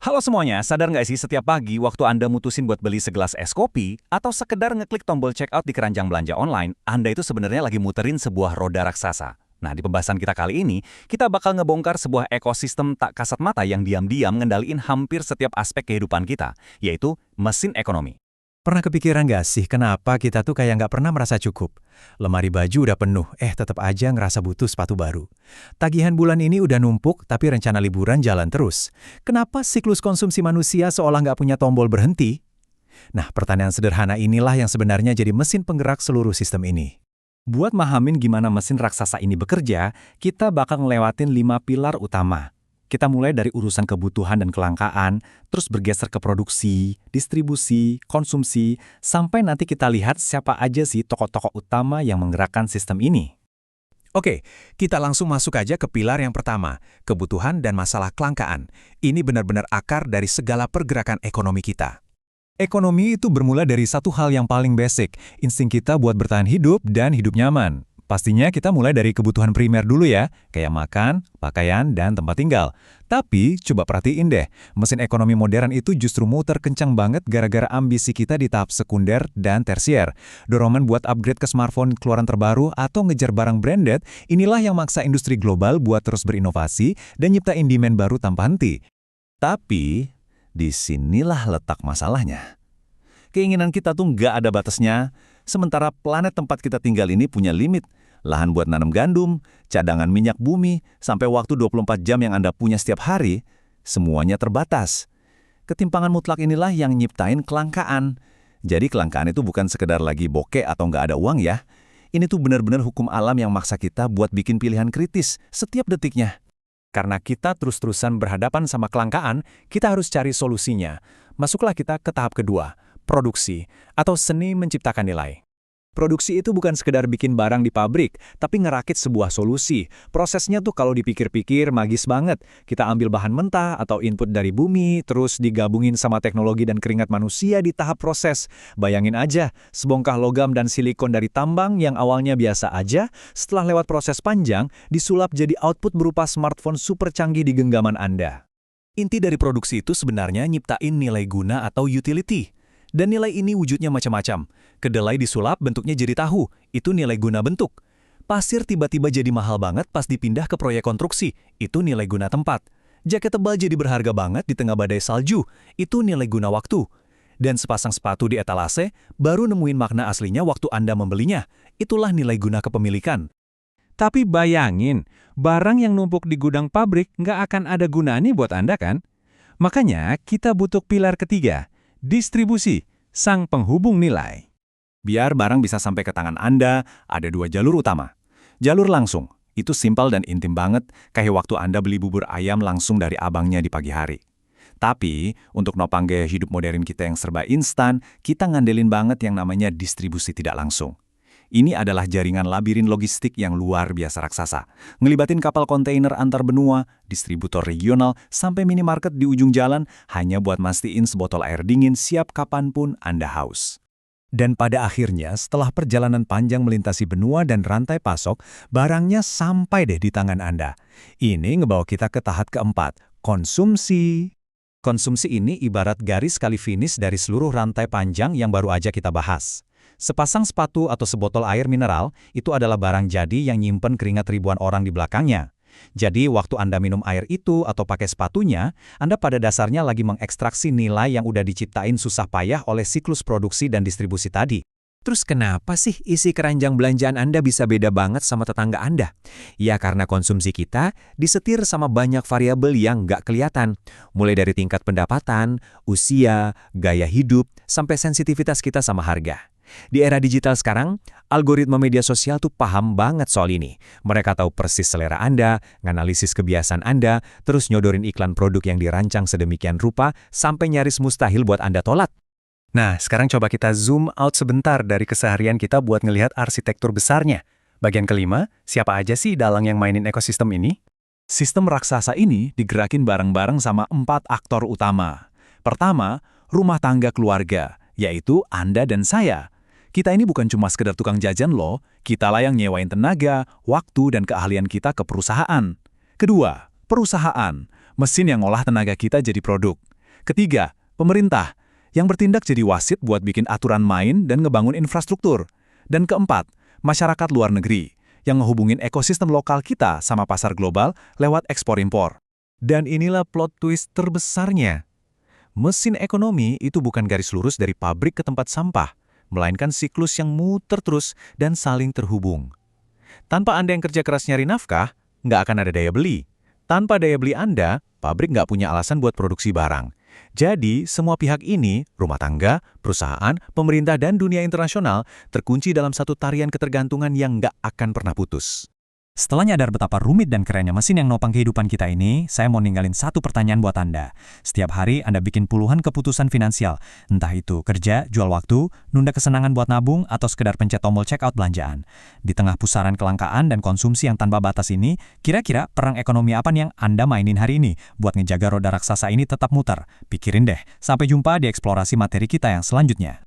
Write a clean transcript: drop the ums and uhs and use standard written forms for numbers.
Halo semuanya, sadar nggak sih setiap pagi waktu Anda mutusin buat beli segelas es kopi atau sekedar ngeklik tombol checkout di keranjang belanja online, Anda itu sebenarnya lagi muterin sebuah roda raksasa. Nah, di pembahasan kita kali ini, kita bakal ngebongkar sebuah ekosistem tak kasat mata yang diam-diam ngendaliin hampir setiap aspek kehidupan kita, yaitu mesin ekonomi. Pernah kepikiran gak sih kenapa kita tuh kayak nggak pernah merasa cukup? Lemari baju udah penuh, tetap aja ngerasa butuh sepatu baru. Tagihan bulan ini udah numpuk, tapi rencana liburan jalan terus. Kenapa siklus konsumsi manusia seolah nggak punya tombol berhenti? Nah, pertanyaan sederhana inilah yang sebenarnya jadi mesin penggerak seluruh sistem ini. Buat mahamin gimana mesin raksasa ini bekerja, kita bakal ngelewatin 5 pilar utama. Kita mulai dari urusan kebutuhan dan kelangkaan, terus bergeser ke produksi, distribusi, konsumsi, sampai nanti kita lihat siapa aja sih tokoh-tokoh utama yang menggerakkan sistem ini. Oke, kita langsung masuk aja ke pilar yang pertama, kebutuhan dan masalah kelangkaan. Ini benar-benar akar dari segala pergerakan ekonomi kita. Ekonomi itu bermula dari satu hal yang paling basic, insting kita buat bertahan hidup dan hidup nyaman. Pastinya kita mulai dari kebutuhan primer dulu ya, kayak makan, pakaian, dan tempat tinggal. Tapi, coba perhatiin deh, mesin ekonomi modern itu justru muter kencang banget gara-gara ambisi kita di tahap sekunder dan tersier. Dorongan buat upgrade ke smartphone keluaran terbaru atau ngejar barang branded, inilah yang maksa industri global buat terus berinovasi dan nyiptain demand baru tanpa henti. Tapi, disinilah letak masalahnya. Keinginan kita tuh nggak ada batasnya, sementara planet tempat kita tinggal ini punya limit. Lahan buat nanam gandum, cadangan minyak bumi, sampai waktu 24 jam yang Anda punya setiap hari, semuanya terbatas. Ketimpangan mutlak inilah yang nyiptain kelangkaan. Jadi kelangkaan itu bukan sekedar lagi bokeh atau nggak ada uang ya. Ini tuh benar-benar hukum alam yang maksa kita buat bikin pilihan kritis setiap detiknya. Karena kita terus-terusan berhadapan sama kelangkaan, kita harus cari solusinya. Masuklah kita ke tahap kedua, produksi, atau seni menciptakan nilai. Produksi itu bukan sekedar bikin barang di pabrik, tapi ngerakit sebuah solusi. Prosesnya tuh kalau dipikir-pikir magis banget. Kita ambil bahan mentah atau input dari bumi, terus digabungin sama teknologi dan keringat manusia di tahap proses. Bayangin aja, sebongkah logam dan silikon dari tambang yang awalnya biasa aja, setelah lewat proses panjang, disulap jadi output berupa smartphone super canggih di genggaman Anda. Inti dari produksi itu sebenarnya nyiptain nilai guna atau utility. Dan nilai ini wujudnya macam-macam. Kedelai disulap bentuknya jadi tahu, itu nilai guna bentuk. Pasir tiba-tiba jadi mahal banget pas dipindah ke proyek konstruksi, itu nilai guna tempat. Jaket tebal jadi berharga banget di tengah badai salju, itu nilai guna waktu. Dan sepasang sepatu di etalase baru nemuin makna aslinya waktu Anda membelinya, itulah nilai guna kepemilikan. Tapi bayangin, barang yang numpuk di gudang pabrik nggak akan ada gunanya buat Anda kan? Makanya kita butuh pilar ketiga, distribusi, sang penghubung nilai. Biar barang bisa sampai ke tangan Anda, ada 2 jalur utama. Jalur langsung, itu simpel dan intim banget, kayak waktu Anda beli bubur ayam langsung dari abangnya di pagi hari. Tapi, untuk nopang gaya hidup modern kita yang serba instan, kita ngandelin banget yang namanya distribusi tidak langsung. Ini adalah jaringan labirin logistik yang luar biasa raksasa. Ngelibatin kapal kontainer antar benua, distributor regional, sampai minimarket di ujung jalan hanya buat mastiin sebotol air dingin siap kapanpun Anda haus. Dan pada akhirnya, setelah perjalanan panjang melintasi benua dan rantai pasok, barangnya sampai deh di tangan Anda. Ini ngebawa kita ke tahap keempat, konsumsi. Konsumsi ini ibarat garis kali finish dari seluruh rantai panjang yang baru aja kita bahas. Sepasang sepatu atau sebotol air mineral itu adalah barang jadi yang nyimpen keringat ribuan orang di belakangnya. Jadi waktu Anda minum air itu atau pakai sepatunya, Anda pada dasarnya lagi mengekstraksi nilai yang udah diciptain susah payah oleh siklus produksi dan distribusi tadi. Terus kenapa sih isi keranjang belanjaan Anda bisa beda banget sama tetangga Anda? Ya karena konsumsi kita disetir sama banyak variabel yang nggak kelihatan. Mulai dari tingkat pendapatan, usia, gaya hidup, sampai sensitivitas kita sama harga. Di era digital sekarang, algoritma media sosial tuh paham banget soal ini. Mereka tahu persis selera Anda, nganalisis kebiasaan Anda, terus nyodorin iklan produk yang dirancang sedemikian rupa sampai nyaris mustahil buat Anda tolak. Nah, sekarang coba kita zoom out sebentar dari keseharian kita buat ngelihat arsitektur besarnya. Bagian kelima, siapa aja sih dalang yang mainin ekosistem ini? Sistem raksasa ini digerakin bareng-bareng sama 4 aktor utama. Pertama, rumah tangga keluarga, yaitu Anda dan saya. Kita ini bukan cuma sekedar tukang jajan loh, kita lah yang nyewain tenaga, waktu, dan keahlian kita ke perusahaan. Kedua, perusahaan, mesin yang ngolah tenaga kita jadi produk. Ketiga, pemerintah, yang bertindak jadi wasit buat bikin aturan main dan ngebangun infrastruktur. Dan keempat, masyarakat luar negeri, yang ngehubungin ekosistem lokal kita sama pasar global lewat ekspor-impor. Dan inilah plot twist terbesarnya. Mesin ekonomi itu bukan garis lurus dari pabrik ke tempat sampah, melainkan siklus yang muter terus dan saling terhubung. Tanpa Anda yang kerja keras nyari nafkah, nggak akan ada daya beli. Tanpa daya beli Anda, pabrik nggak punya alasan buat produksi barang. Jadi, semua pihak ini, rumah tangga, perusahaan, pemerintah, dan dunia internasional, terkunci dalam satu tarian ketergantungan yang nggak akan pernah putus. Setelah nyadar betapa rumit dan kerennya mesin yang nopang kehidupan kita ini, saya mau ninggalin satu pertanyaan buat Anda. Setiap hari Anda bikin puluhan keputusan finansial, entah itu kerja, jual waktu, nunda kesenangan buat nabung, atau sekedar pencet tombol check out belanjaan. Di tengah pusaran kelangkaan dan konsumsi yang tanpa batas ini, kira-kira perang ekonomi apa yang Anda mainin hari ini buat ngejaga roda raksasa ini tetap muter? Pikirin deh. Sampai jumpa di eksplorasi materi kita yang selanjutnya.